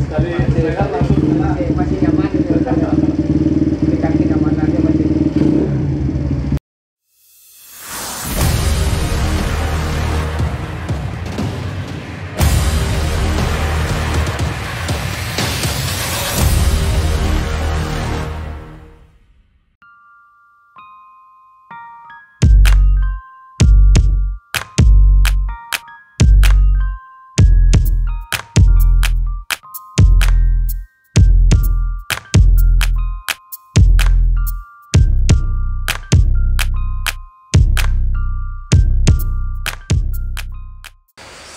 sekali saya langsung kena. Masih nyaman gitu. Berikan kenyamanannya masih.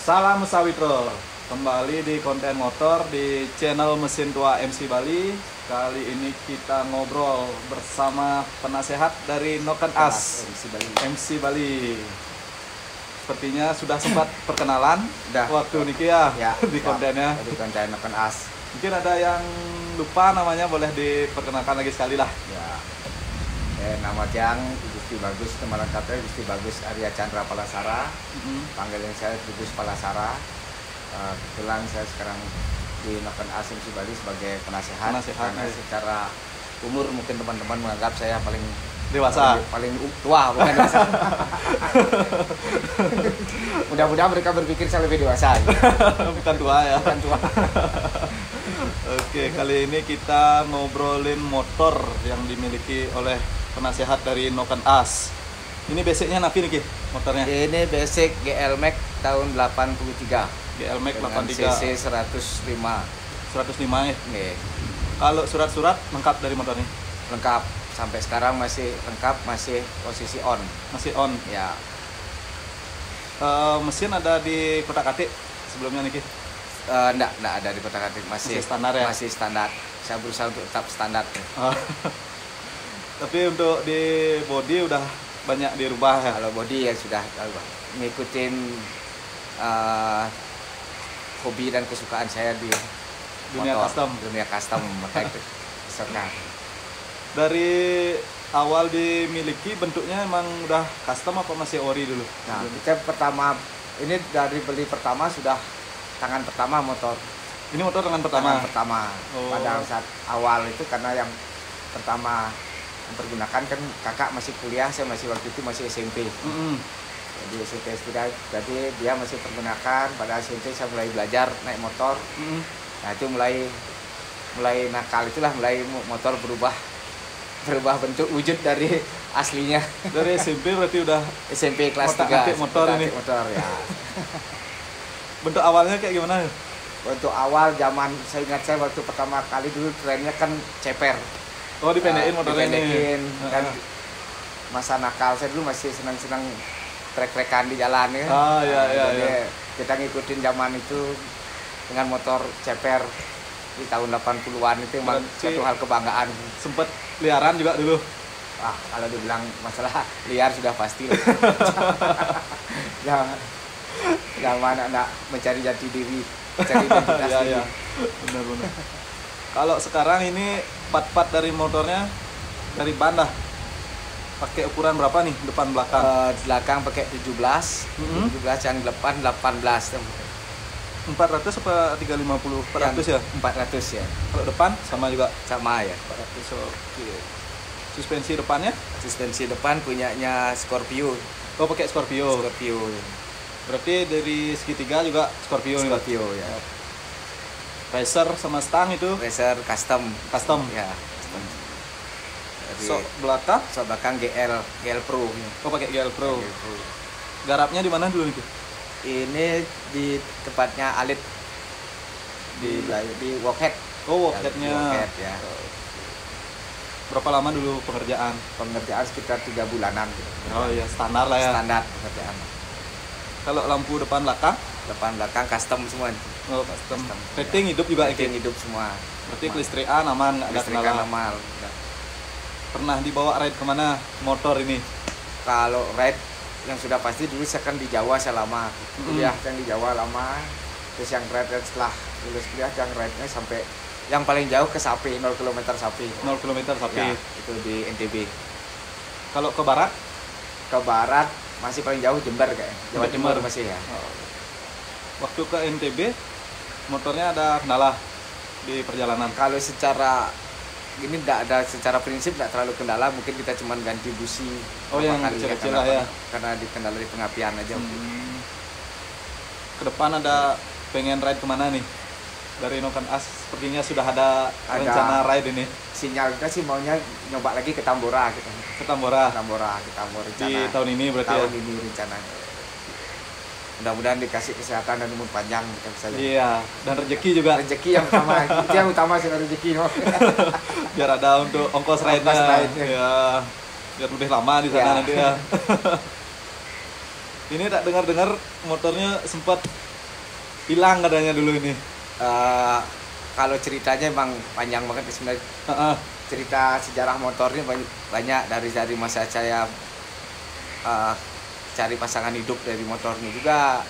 Salam Sawitro, kembali di konten motor di channel Mesin Tua MC Bali. Kali ini kita ngobrol bersama penasehat dari Noken As MC Bali. Sepertinya sudah sempat perkenalan waktu niki ya, di kontennya. Di konten Noken As. Mungkin ada yang lupa namanya, boleh diperkenalkan lagi sekali lah. Ya. Nama Tiang Gusti Bagus, nama lengkapnya Gusti Bagus Arya Chandra Palasara. Panggilan saya Gugus Palasara. Kebetulan saya sekarang di Noken As MC Bali sebagai penasehat. Karena secara umur mungkin teman-teman menganggap saya paling dewasa, paling tua, bukan dewasa. Mudah-mudahan mereka berpikir saya lebih dewasa. Bukan tua ya. Bukan tua. Oke, kali ini kita ngobrolin motor yang dimiliki oleh penasehat dari Noken As. Ini basicnya napi nih, motornya? Ini basic GL Max tahun 83. GL Max 83. CC 105. 105 ya? Nggih. Kalau surat-surat lengkap dari motor ini? Lengkap. Sampai sekarang masih lengkap, masih posisi on. Masih on? Ya. Mesin ada di kotak-katik sebelumnya nih? Enggak ada di kotak-katik. Masih standar ya? Masih standar. Saya berusaha untuk tetap standar. Tapi untuk di body udah banyak dirubah ya? Kalau body ya sudah ngikutin hobi dan kesukaan saya di dunia motor, custom. Dunia custom makanya itu senang. Dari awal dimiliki bentuknya emang udah custom apa masih ori dulu? Nah, kita pertama ini dari beli pertama sudah tangan pertama motor. Ini motor tangan pertama? Tangan pertama. Pada saat awal itu karena yang pertama mempergunakan kan kakak masih kuliah, saya masih waktu itu masih SMP. Jadi SMP tidak, jadi dia masih pergunakan. Pada SMP saya mulai belajar naik motor. Nah itu mulai nakal itulah, mulai motor berubah bentuk wujud dari aslinya. Dari SMP berarti udah SMP kelas 3 motor ini. Motor ya. Bentuk awalnya kayak gimana? Untuk awal zaman saya ingat saya waktu pertama kali dulu trennya kan ceper. Oh, dipendekin motornya ini. Kan masa nakal saya dulu masih senang-senang trek-trekan di jalan ya. Iya. Kita ngikutin zaman itu dengan motor ceper di tahun 80-an itu memang suatu hal kebanggaan. Sempet liaran juga dulu. Kalau dibilang masalah liar sudah pasti. Zaman anak mencari jati diri, mencari identitas diri. Benar. Kalau sekarang ini part-part dari motornya dari ban lah. Pakai ukuran berapa nih depan belakang? Belakang pakai 17 yang depan 18. 400 apa 350? 400 ya? 400 ya. Kalau depan sama juga? Sama ya. 400. Oke. Suspensi depannya? Suspensi depan punyanya Scorpio. Oh, pakai Scorpio. Berarti dari segitiga juga Scorpio ya. Racer sama stang itu? Racer custom ya. Sok belakang GL Pro. Oh, pakai GL Pro. Garapnya di mana dulu nih? Ini di tempatnya Alit di Workhead. Oh, Workheadnya. Ya. Berapa lama dulu pengerjaan? Pengerjaan sekitar 3 bulanan. Oh iya, standar lah ya. Standar pengerjaan. Kalau lampu depan belakang? Depan belakang custom semua. Oh, custom. Rating hidup juga? Rating hidup semua. Berarti kelistrikan aman, nggak ada kendala? Aman. Pernah dibawa ride kemana motor ini? Kalau ride yang sudah pasti dulu saya kan di Jawa selama kuliah yang di Jawa lama. Terus yang ride setelah lulus kuliah yang ride-nya sampai yang paling jauh ke Sapi, 0 km Sapi. 0 km Sapi. Ya, itu di NTB. Kalau ke barat? Ke barat masih paling jauh Jember kayaknya. Jawa Timur masih ya. Waktu ke NTB motornya ada kendala? di perjalanan? Kalau secara ini tidak ada secara prinsip, tidak terlalu kendala, mungkin kita cuma ganti busi. Oh, yang kecil-kecil lah ya. Karena di kendala di pengapian aja. Ke depan ada pengen ride kemana nih? Dari Noken As sepertinya sudah ada rencana ride ini. Sinyal kita sih maunya nyoba lagi ke Tambora gitu. Ke Tambora. Ke Tambora rencana. Di tahun ini berarti tahun ini rencananya. Mudah-mudahan dikasih kesehatan dan umur panjang kita bisa. Iya, dan rezeki juga. Rezeki yang utama. Itu yang utama sih, rezeki. Biar ada untuk ongkos ride-nya. Ya. Biar lebih lama di sana nanti ya. Ini tak dengar-dengar motornya sempat hilang katanya dulu ini. Kalau ceritanya emang panjang banget sebenarnya. Cerita sejarah motornya banyak dari masa saya cari pasangan hidup dari motornya juga.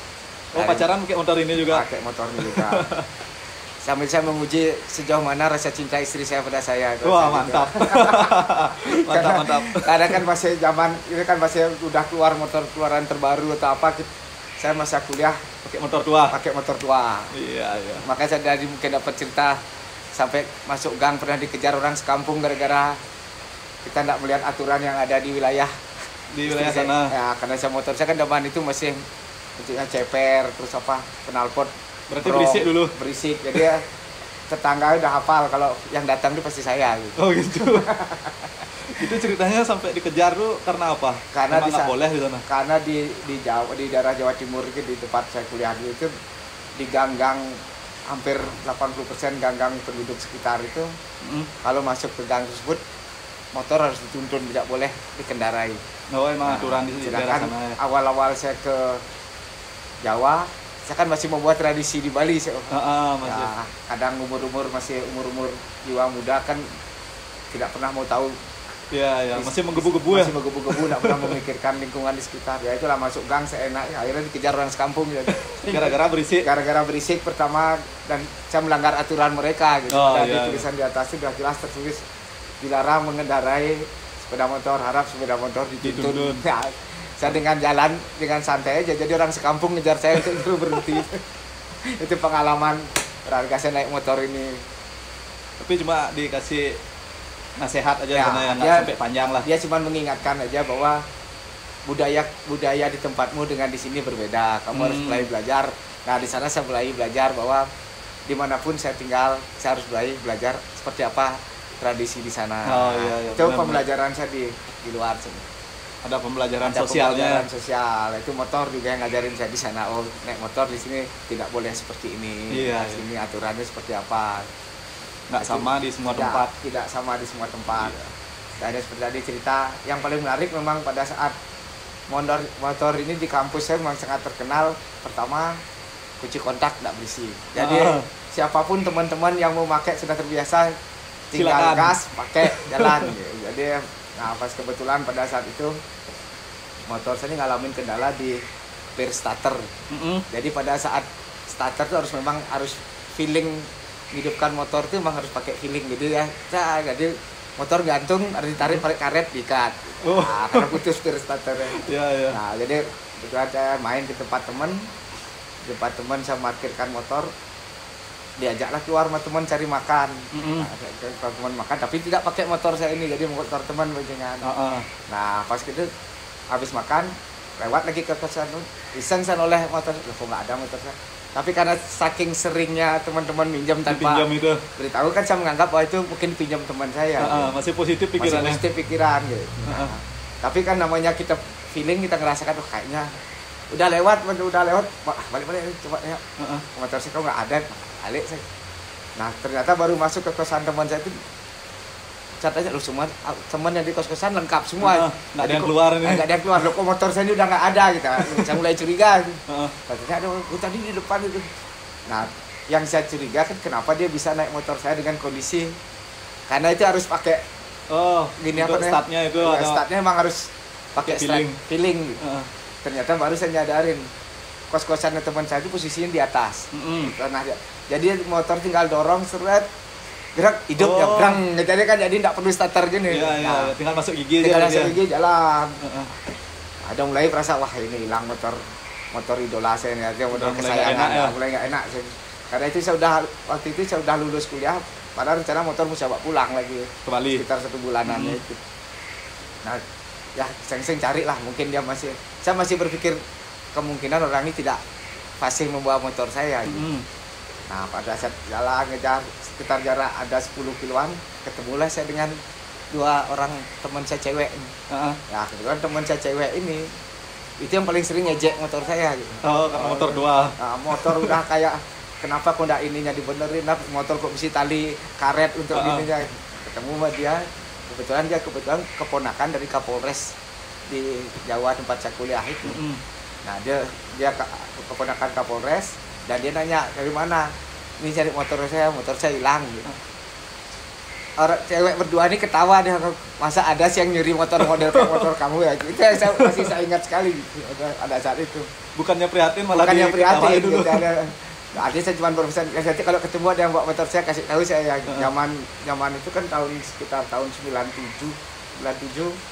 Oh, pacaran pakai motor ini juga? Pakai motornya juga. Sambil saya menguji sejauh mana rasa cinta istri saya pada saya. Wah, mantap. Mantap. Karena kan masih zaman ini kan masih udah keluar motor keluaran terbaru atau apa, saya masa kuliah pakai motor tua. Iya. Makanya saya dari mungkin dapat cerita sampai masuk gang pernah dikejar orang sekampung gara-gara kita tidak melihat aturan yang ada di wilayah sana. Ya, karena saya motor saya kan zaman itu masih bentuknya ceper, terus apa, knalpot. Berarti berisik dulu. Berisik. Jadi ya, tetangga udah hafal kalau yang datang itu pasti saya gitu. Oh gitu. Itu ceritanya sampai dikejar tuh karena apa? Karena nggak boleh di sana. Karena di Jawa, di daerah Jawa Timur itu, di tempat saya kuliah dulu itu, di gang-gang hampir 80% gang-gang penduduk sekitar itu, kalau masuk ke gang tersebut motor harus dituntun, tidak boleh dikendarai. Oh, emang aturan di daerah sana ya. Awal-awal saya ke Jawa, saya kan masih membuat tradisi di Bali. Masih. Ya, kadang masih umur jiwa muda kan tidak pernah mau tahu. Ya, masih menggebu-gebu ya. Masih menggebu-gebu, tidak pernah memikirkan lingkungan di sekitar. Ya itulah, masuk gang seenaknya, akhirnya dikejar orang sekampung gitu. Gara-gara berisik pertama, dan saya melanggar aturan mereka gitu. Tulisan di atas itu sudah jelas tertulis dilarang mengendarai sepeda motor, harap sepeda motor dituntun. Ya, saya dengan santai aja, jadi orang sekampung ngejar saya untuk berhenti. Itu pengalaman berharga saya naik motor ini. Tapi cuma dikasih nasihat aja karena yang nggak sampai panjang lah. Dia cuma mengingatkan aja bahwa budaya di tempatmu dengan di sini berbeda. Kamu harus mulai belajar. Nah, di sana saya mulai belajar bahwa dimanapun saya tinggal, saya harus belajar seperti apa tradisi di sana. Itu pembelajaran saya di luar sini. Ada pembelajaran sosialnya. Pembelajaran sosial. Itu motor juga yang ngajarin saya di sana. Oh, naik motor di sini tidak boleh seperti ini. Sini aturannya seperti apa. Nggak sama di semua tempat. Tidak sama di semua tempat. Dan seperti tadi cerita, yang paling menarik memang pada saat motor ini di kampus saya memang sangat terkenal. Pertama, kunci kontak tidak berisik. Jadi siapapun teman-teman yang mau pakai sudah terbiasa, tinggal gas, pakai, jalan. Jadi, pas kebetulan pada saat itu motor saya ngalamin kendala di rear starter. Jadi pada saat starter itu harus feeling. Hidupkan motor itu memang harus pakai feeling gitu ya. Jadi motor gantung harus ditarik pakai karet diikat. Karena putus rear starternya. Nah, jadi kebetulan saya main di tempat teman saya parkirkan motor, diajaklah keluar sama teman cari makan. Teman makan tapi tidak pakai motor saya ini, jadi motor teman boncengan. Nah, pas gitu habis makan lewat lagi ke kosan, iseng saya oleh motor, kok nggak ada motor saya. Tapi karena saking seringnya teman-teman minjam tanpa beritahu, kan saya menganggap bahwa itu mungkin pinjam teman saya. Masih positif pikirannya. Masih positif pikiran gitu. Tapi kan namanya kita feeling, kita ngerasakan kayaknya udah lewat, balik coba ya. Motor saya kok nggak ada, balik saya. Nah, ternyata baru masuk ke kosan teman saya itu, catanya lu semua teman yang di kos-kosan lengkap semua. Nggak ada yang keluar ini. Nggak ada yang keluar. Loh, kok motor saya ini udah nggak ada gitu. Saya mulai curiga. Katanya ada tadi di depan itu. Nah, yang saya curiga kan kenapa dia bisa naik motor saya dengan kondisi, karena itu harus pakai gini apa namanya? Startnya itu ya, startnya emang harus pakai feeling gitu. Ternyata baru saya nyadarin kos-kosannya teman saya itu posisinya di atas. Nah, jadi motor tinggal dorong seret, gerak hidup ya berang, jadi tidak perlu starter gini. Tinggal masuk gigi jalan. Ada mulai perasa wah ini hilang motor idola saya nih, motor kesayangan, mulai nggak enak. Karena itu waktu itu saya udah lulus kuliah, padahal rencana motor mau coba pulang lagi Ke Bali. sekitar 1 bulanannya itu. Nah, ya seng-seng cari lah, mungkin saya masih berpikir kemungkinan orang ini tidak fasih membawa motor saya gitu. Nah, pada saat jalan ngejar sekitar jarak ada 10 kiloan, ketemulah saya dengan 2 orang teman saya cewek. Ya, kebetulan teman saya cewek ini itu yang paling sering ngejek motor saya gitu. Oh, karena motor 2. Nah, motor udah kayak kenapa kok ndak ininya dibenerin, motor kok bisa tali karet untuk ininya. Ketemu sama dia, kebetulan keponakan dari Kapolres di Jawa tempat saya kuliah itu. Nah, dia keponakan Kapolres dan dia nanya dari mana, ini cari motor saya hilang gitu. Orang cewek berdua ini ketawa deh, masa ada sih yang nyuri motor model kayak motor kamu ya, itu yang saya ingat sekali gitu, ada saat itu. Bukannya prihatin malah prihatin dulu. Gitu, artinya saya cuma berpesan, nanti kalau ketemu ada yang bawa motor saya kasih tahu saya. Zaman itu kan sekitar tahun 97.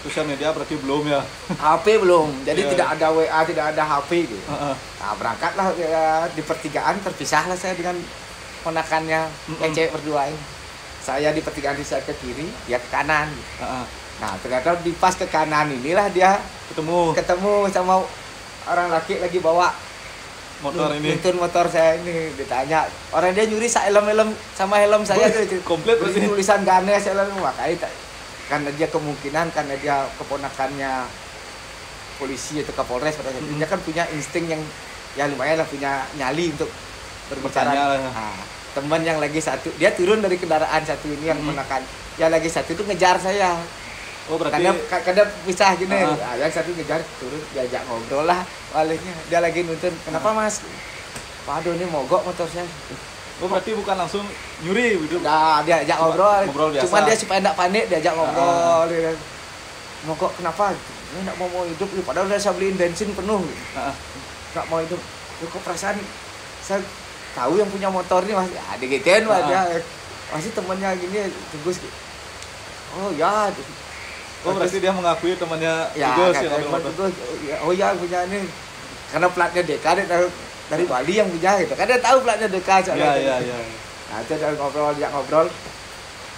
Sosial media berarti belum ya? HP belum, jadi tidak ada WA, tidak ada HP gitu. Nah, berangkatlah ya, di pertigaan terpisahlah saya dengan ponakannya yang cewek berdua ini. Saya di pertigaan saya ke kiri, dia ke kanan. Nah, ternyata di pas ke kanan inilah dia ketemu sama orang laki lagi bawa motor ini. Nuntun motor saya ini, ditanya orang dia nyuri helm sama helm saya itu komplit berarti tulisan Ganes helm, makanya karena dia kemungkinan karena dia keponakannya polisi atau Kapolres pada saat itu, dia kan punya insting yang ya lumayan lah, punya nyali untuk berbicara. Teman yang lagi satu, dia turun dari kendaraan satu ini yang menekan, yang lagi satu itu ngejar saya. Oh, berarti karena pisah gini. Nah, yang satu ngejar, turun diajak ngobrol lah baliknya. Dia lagi nuntun, kenapa Mas? Waduh, ini mogok motor saya. Oh, berarti bukan langsung nyuri gitu. Nah, dia ajak ngobrol biasa. Cuman dia supaya enggak panik, diajak ngobrol. Mogok kenapa? Ini enggak mau hidup, padahal udah saya beliin bensin penuh. Enggak mau hidup. Kok perasaan saya tahu yang punya motor ini Mas, digituin Mas, dia masih temannya gini Tugus. Oh ya. Oh, berarti dia mengakui temannya Tugus yang motor. Oh ya, punya ini. Karena platnya DK dari Bali yang punya gitu. Kan dia tahu platnya DK soalnya. Iya. Nah, itu dia ngobrol.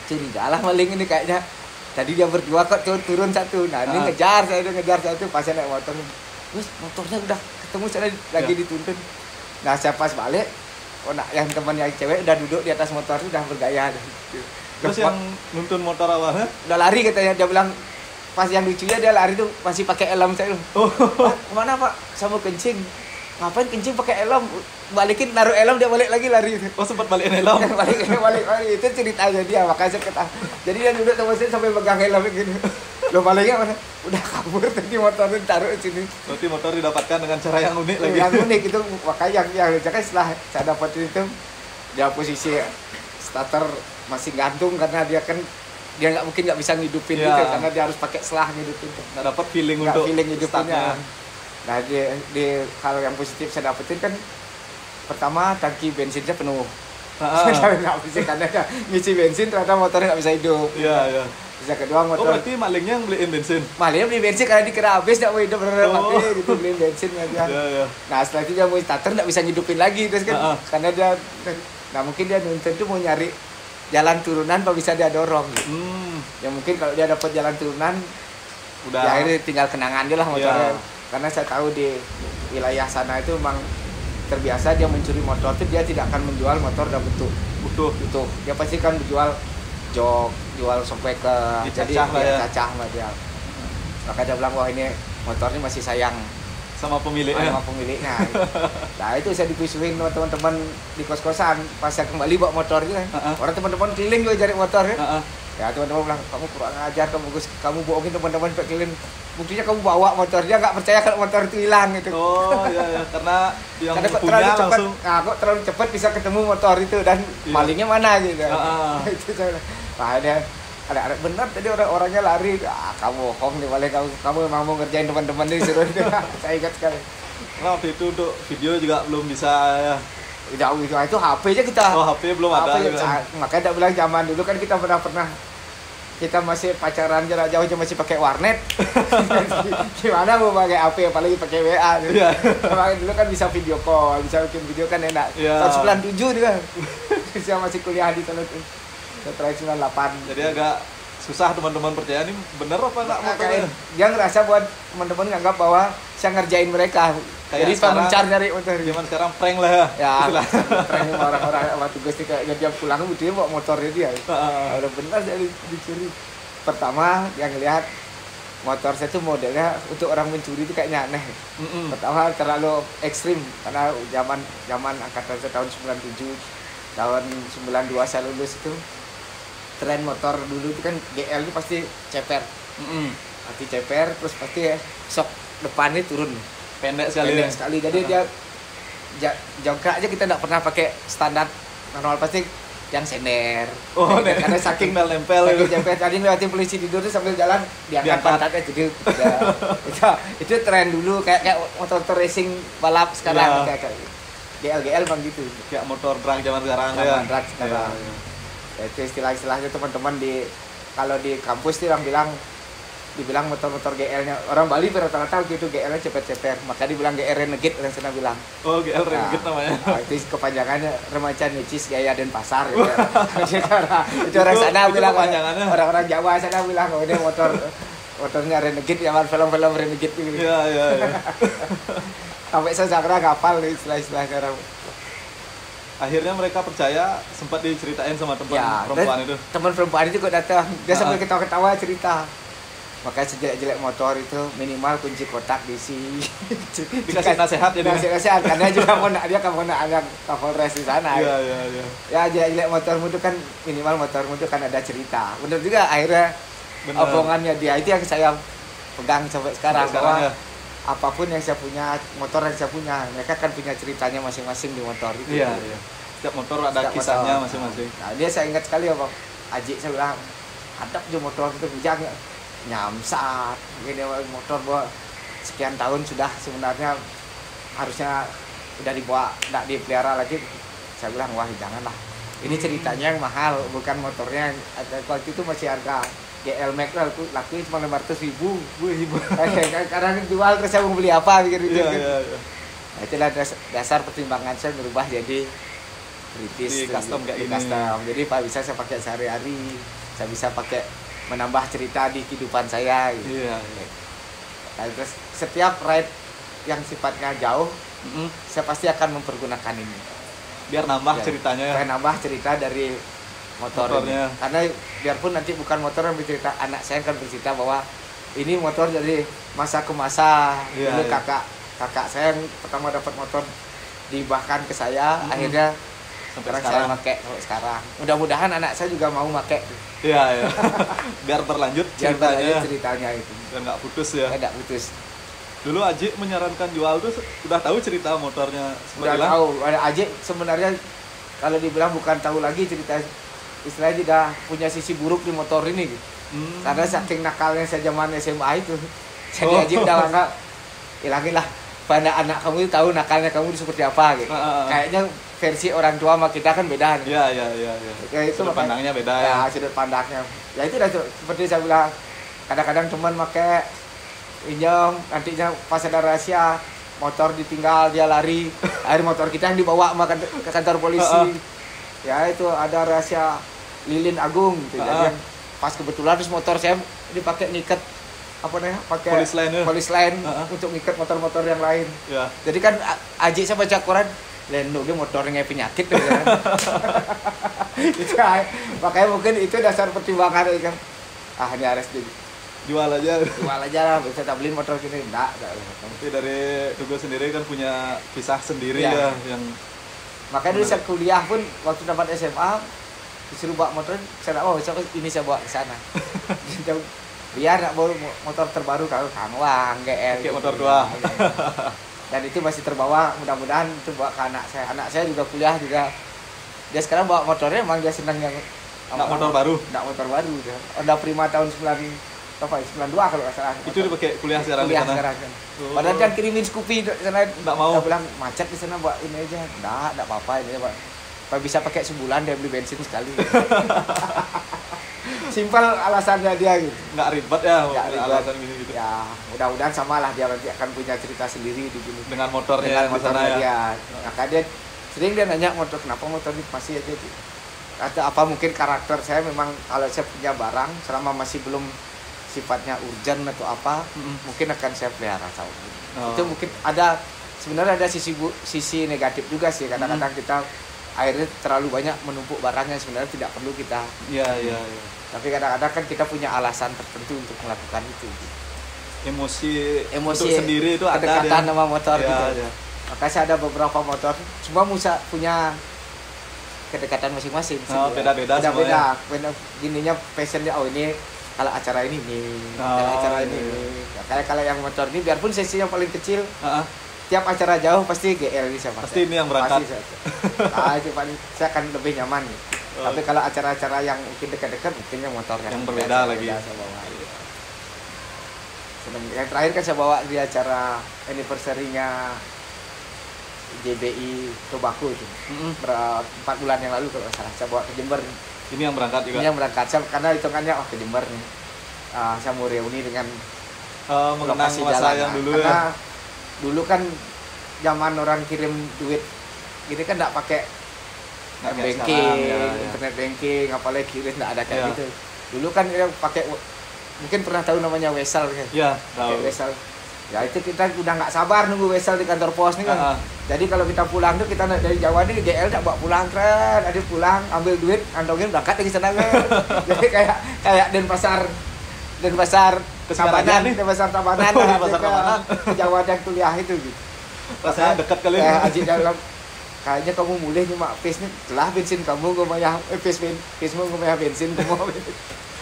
Curiga lah maling ini kayaknya. Tadi dia berdua kok turun satu. Nah, ini ngejar satu pas naik motor. Terus motornya udah ketemu saya lagi dituntun. Nah, saya pas balik, yang teman yang cewek udah duduk di atas motor itu udah bergaya. Terus yang nuntun motor awalnya udah lari katanya, dia bilang pas yang lucunya dia lari tuh masih pakai helm saya. Pak, kemana Pak? Saya mau kencing. Ngapain kencing pakai helm? Balikin, naruh helm, dia balik lagi lari. Oh, sempat balikin helm. balik itu ceritanya dia, makanya saya ketawa. Jadi dia duduk teman saya sampai pegang helm gitu. Lo baliknya mana? Udah kabur tadi motornya taruh di sini. Berarti motor didapatkan dengan cara yang unik lagi. Yang unik itu, makanya yang setelah saya dapat itu dia posisi starter masih gantung karena dia nggak mungkin nggak bisa ngidupin gitu, karena dia harus pakai selah ngidupin. Nggak dapat feeling untuk ngidupinnya. Nah, di hal yang positif saya dapetin kan, pertama tangki bensinnya penuh. Saya nggak bisa karena ngisi bensin ternyata motornya nggak bisa hidup. Iya. Bisa kedua motor. Oh, berarti malingnya yang beliin bensin. Malingnya beli bensin karena dikira habis nggak mau hidup bener mati gitu, beliin bensin aja. Iya. Nah, setelah itu dia mau starter nggak bisa ngidupin lagi terus kan, karena dia, nah mungkin dia nuntun tuh mau nyari jalan turunan apa bisa dia dorong gitu. Ya mungkin kalau dia dapat jalan turunan udah ya akhirnya tinggal kenangan dia lah motornya. Karena saya tahu di wilayah sana itu memang terbiasa dia mencuri motor itu, dia tidak akan menjual motor dalam bentuk utuh. Dia pasti kan menjual jok, jual sampai ke dicacah cacah lah dia. Maka dia bilang, wah ini motornya masih sayang sama pemiliknya. Nah, itu saya dipisuhin sama teman-teman di kos-kosan pas saya kembali bawa motor itu kan. Orang teman-teman keliling juga cari motor kan. Ya teman-teman bilang, kamu kurang ajar, kamu bohongin teman-teman sampai keliling. Buktinya kamu bawa motor, dia nggak percaya kalau motor itu hilang gitu. Oh iya, karena yang kok punya langsung. Kok terlalu cepat bisa ketemu motor itu dan malingnya mana gitu. Itu saya bilang, wah ada benar tadi orang-orangnya lari. Kamu bohong nih, paling kamu memang mau ngerjain teman-teman ini suruh. Saya ingat sekali. Nah, waktu itu untuk video juga belum bisa ya. Jauh itu HP aja kita. Oh, HP belum ada. Makanya dia bilang zaman dulu kan kita pernah kita masih pacaran jarak jauh aja masih pakai warnet. Gimana mau pakai HP apalagi pakai WA. Iya. Dulu kan bisa video call, bisa bikin video kan enak. Iya. Tahun 97 itu kan. Saya masih kuliah di sana tuh. Setelah 98. Jadi agak susah teman-teman percaya ini bener apa enggak motornya. Dia ngerasa buat teman-teman nganggap bahwa saya ngerjain mereka. Kayak Jadi sekarang, pengencar nyari motor. Zaman sekarang prank lah ya. Ya, prank orang-orang sama tugas kayak dia pulang dia bawa motornya dia. Udah benar jadi dicuri. Pertama yang lihat motor saya tuh modelnya untuk orang mencuri itu kayaknya aneh. Pertama terlalu ekstrim karena zaman angkatan saya tahun 97, tahun 92 saya lulus itu tren motor dulu itu kan GL itu pasti ceper. Pasti ceper terus pasti sok depannya turun. Pendek sekali. Jadi dia jongkak aja kita enggak pernah pakai standar normal, pasti yang sender. Oh, karena saking nempel. Saking jepet tadi ngeliatin polisi tidur tuh sambil jalan diangkat pantatnya jadi itu tren dulu kayak motor racing balap sekarang kayak GL bang gitu. Kayak motor drag zaman sekarang ya. Drag sekarang. Ya, itu istilah-istilahnya teman-teman kalau di kampus tuh dibilang motor-motor GL-nya orang Bali rata-rata gitu GL-nya cepet-cepet, maka dibilang GL Renegade orang sana bilang. Oh, GL Renegade namanya. Itu kepanjangannya remaja necis gaya Denpasar gitu. Itu orang sana bilang, orang-orang Jawa sana bilang oh ini motornya Renegade, yang film-film Renegade gitu. Iya. Sampai saya sekarang hafal istilah-istilah sekarang. Akhirnya mereka percaya, sempat diceritain sama teman perempuan itu. Teman perempuan itu kok datang, dia sambil ketawa-ketawa cerita. Makanya sejelek-jelek motor itu minimal kunci kotak diisi. Dikasih nasihat jadi. Nasihat karena juga dia kan mau anak Kapolres di sana. Iya. Ya jelek-jelek motormu itu kan minimal motormu itu kan ada cerita. Benar juga akhirnya omongannya dia itu yang saya pegang sampai sekarang bahwa apapun yang saya punya, motor yang saya punya, mereka kan punya ceritanya masing-masing di motor itu. Iya. Setiap motor ada kisahnya masing-masing. Nah, dia saya ingat sekali ya Bang. Aji saya bilang, hadap aja motor itu bujang nyamsat gini motor bawa sekian tahun sudah sebenarnya harusnya udah dibawa enggak dipelihara lagi. Saya bilang wah janganlah, ini ceritanya yang mahal bukan motornya. Waktu itu masih harga GL Max laku cuma 500.000 karena jual terus saya mau beli apa gitu. Nah, itulah dasar pertimbangan saya berubah jadi British di custom kayak gini. Jadi Pak bisa saya pakai sehari-hari, saya bisa pakai menambah cerita di kehidupan saya gitu. Iya. Nah, terus setiap ride yang sifatnya jauh, saya pasti akan mempergunakan ini. Biar nambah ceritanya. Biar nambah cerita dari motornya. Karena biarpun nanti bukan motor yang bercerita, anak saya kan bercerita bahwa ini motor dari masa ke masa. Dulu kakak saya yang pertama dapat motor dibahkan ke saya, akhirnya sampai saya pakai sampai sekarang. Mudah-mudahan anak saya juga mau pakai. Iya. Biar berlanjut ceritanya itu. Biar nggak putus ya. Nggak putus. Dulu Aji menyarankan jual tuh udah tahu cerita motornya. Udah tahu. Aji sebenarnya kalau dibilang bukan tahu lagi cerita, istilahnya tidak punya sisi buruk di motor ini. Karena saking nakalnya saya zaman SMA itu, jadi Aji udah nggak hilangin lah. Pada anak kamu itu tahu nakalnya kamu itu seperti apa gitu. Kayaknya versi orang tua sama kita kan beda. Iya. Ya, itu sudut pandangnya beda ya. Sudut pandangnya. Ya itu dah seperti saya bilang. Kadang-kadang teman pakai pinjam, nantinya pas ada rahasia motor ditinggal dia lari, akhir motor kita yang dibawa ke kantor polisi. Ya itu ada rahasia lilin agung gitu. Jadi pas kebetulan terus motor saya dipakai niket pakai polis lain untuk ngikat motor-motor yang lain. Ya. Jadi kan Aji saya baca koran, Lendo dia motornya penyakit gitu kan. Makanya mungkin itu dasar pertimbangan kan. Ini harus jual aja lah, bisa tak beliin motor gini enggak. Tapi dari tugas sendiri kan punya kisah sendiri ya yang makanya dulu saya kuliah pun waktu dapat SMA disuruh bawa motor, saya enggak mau, ini saya bawa ke sana. Biar nak bawa motor terbaru kalau Kangwang, GL. Kayak motor tua. Dan itu masih terbawa, mudah-mudahan itu bawa ke anak saya. Anak saya juga kuliah juga. Dia sekarang bawa motornya emang dia senang yang motor baru. Enggak motor baru dia. Honda Prima tahun 92 kalau enggak salah. Itu dipakai kuliah sekarang di sana. Kan. Padahal dia kirimin Scoopy di sana. Enggak mau. Dia bilang macet di sana buat ini aja. Enggak apa-apa ini, Pak. Bisa pakai sebulan dia beli bensin sekali. Simpel alasannya dia gitu. Nggak ribet ya, Nggak ribet. alasan gitu. Ya mudah-mudahan sama lah, dia nanti akan punya cerita sendiri di sini. Dengan motornya Dengan yang di sana motornya ya. dia. Maka dia sering dia nanya motor, kenapa motor ini masih aja gitu. Atau apa mungkin karakter saya memang kalau saya punya barang selama masih belum sifatnya urgent atau apa, mungkin akan saya pelihara tahu. Itu mungkin ada, sebenarnya ada sisi negatif juga sih, kadang-kadang kita akhirnya terlalu banyak menumpuk barangnya sebenarnya tidak perlu kita. Iya. Tapi kadang-kadang kan kita punya alasan tertentu untuk melakukan itu. Emosi untuk ya, sendiri itu ada kedekatan dia. sama motor Ya, gitu. ya. Makanya saya ada beberapa motor, semua musa punya kedekatan masing-masing. Oh, beda-beda Beda-beda. Gininya passionnya, oh ini kalau acara ini nih, kalau acara ini. Iya. Kayak kalau yang motor ini, biarpun sesinya paling kecil, Heeh. tiap acara jauh pasti GL ini saya pakai. Pasti ini yang berangkat. Pasti itu paling saya akan lebih nyaman. Tapi kalau acara-acara yang mungkin dekat-dekat, mungkin yang motor Yang berbeda lagi. Saya bawa. Yang terakhir kan saya bawa di acara anniversary-nya JBI Tobacco itu. 4 bulan yang lalu kalau nggak salah, saya bawa ke Jember. Ini yang berangkat juga. Ini yang berangkat, karena hitungannya ke Jember nih. Saya mau reuni dengan mengenang lokasi masa jalan. yang dulu Karena ya. dulu kan zaman orang kirim duit gini kan nggak pakai Nggak kayak banking, sekarang, ya. internet banking, apalagi kirim nggak ada kayak Ya. gitu. Dulu kan yang pakai, mungkin pernah tahu namanya Wesel kan? Iya, Pakai tahu. Wesel. Ya itu kita udah nggak sabar nunggu Wesel di kantor pos nih kan. Jadi kalau kita pulang tuh kita dari Jawa nih GL tak bawa pulang, keren. Ada pulang ambil duit, kantongin berangkat lagi sana kan. Jadi kayak Denpasar Tabanan, nih. Denpasar Tabanan, Oh, lah, Denpasar ke Tabanan. Jawa dan kuliah itu gitu. Rasanya dekat kali. Kayak Aji dalam, kayaknya kamu mulai cuma face nih, telah bensin kamu gue bayar, facemu gue bayar bensin kamu.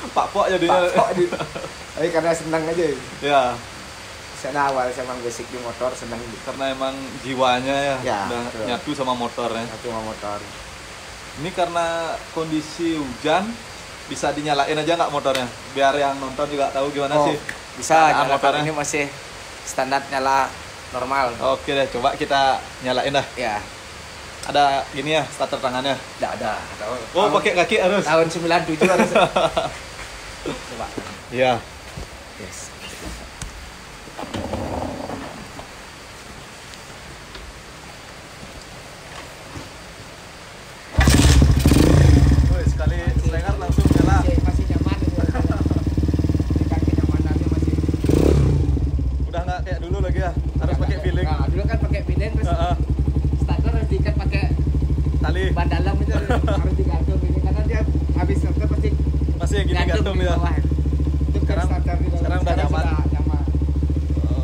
Pak Pok jadinya. Tapi karena senang aja. Ya, Sana awal saya emang basic di motor, senang gitu. karena emang jiwanya ya, Ya, udah betul. nyatu sama motornya. Satu sama motor. Ini karena kondisi hujan, bisa dinyalain aja nggak motornya? Biar yang nonton juga tahu gimana sih. Bisa, keadaan nyalakan motornya. ini masih standar nyala normal. Oke deh, coba kita nyalain dah. Ya, Ada gini ya, starter tangannya. tidak ada. Oh, pakai kaki harus. Tahun 97 harus. Coba. Iya. Yes. Woi, sekali selengar langsung nyala. Masih nyaman. Tingkat kenyamanannya masih. Udah nggak kayak dulu lagi ya. Harus pakai feeling. Nah, dulu kan pakai feeling terus Heeh. starter harus diikat pakai Tali. ban dalam itu harus digantung ini karena dia habis starter pasti Masih yang gini gantung di ya. bawah. Itu kan Sekarang- starter di dalam. sekarang udah nyaman. Sudah nyaman.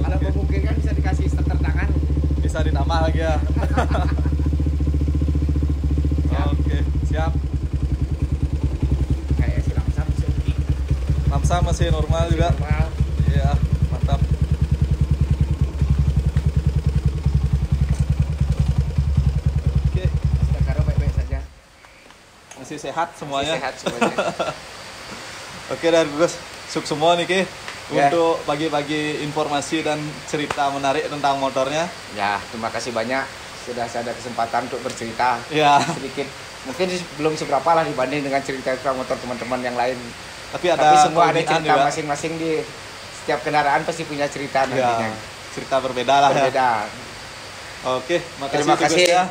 Kalau Oke. memungkinkan bisa dikasih starter tangan. Bisa ditambah lagi ya. Oke, siap. Kayak si Lamsam sih. Lamsa masih normal juga. Normal. Iya, mantap. Oke, Sekarang baik-baik saja. masih sehat semuanya. Masih sehat semuanya. Oke, dan Gus, suk semua nih Ki. Ya. Untuk bagi-bagi informasi dan cerita menarik tentang motornya. Ya, terima kasih banyak sudah saya ada kesempatan untuk bercerita Ya, sedikit. Mungkin belum seberapa lah dibanding dengan cerita motor teman-teman yang lain. tapi ada Tapi semua ada keunikan cerita juga. masing-masing di setiap kendaraan pasti punya cerita Ya, nantinya. cerita berbeda lah ya. Berbeda. Oke, makasih Terima Gus kasih. ya.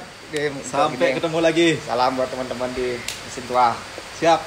Untuk Sampai ini. ketemu lagi. Salam buat teman-teman di mesin tua. Siap.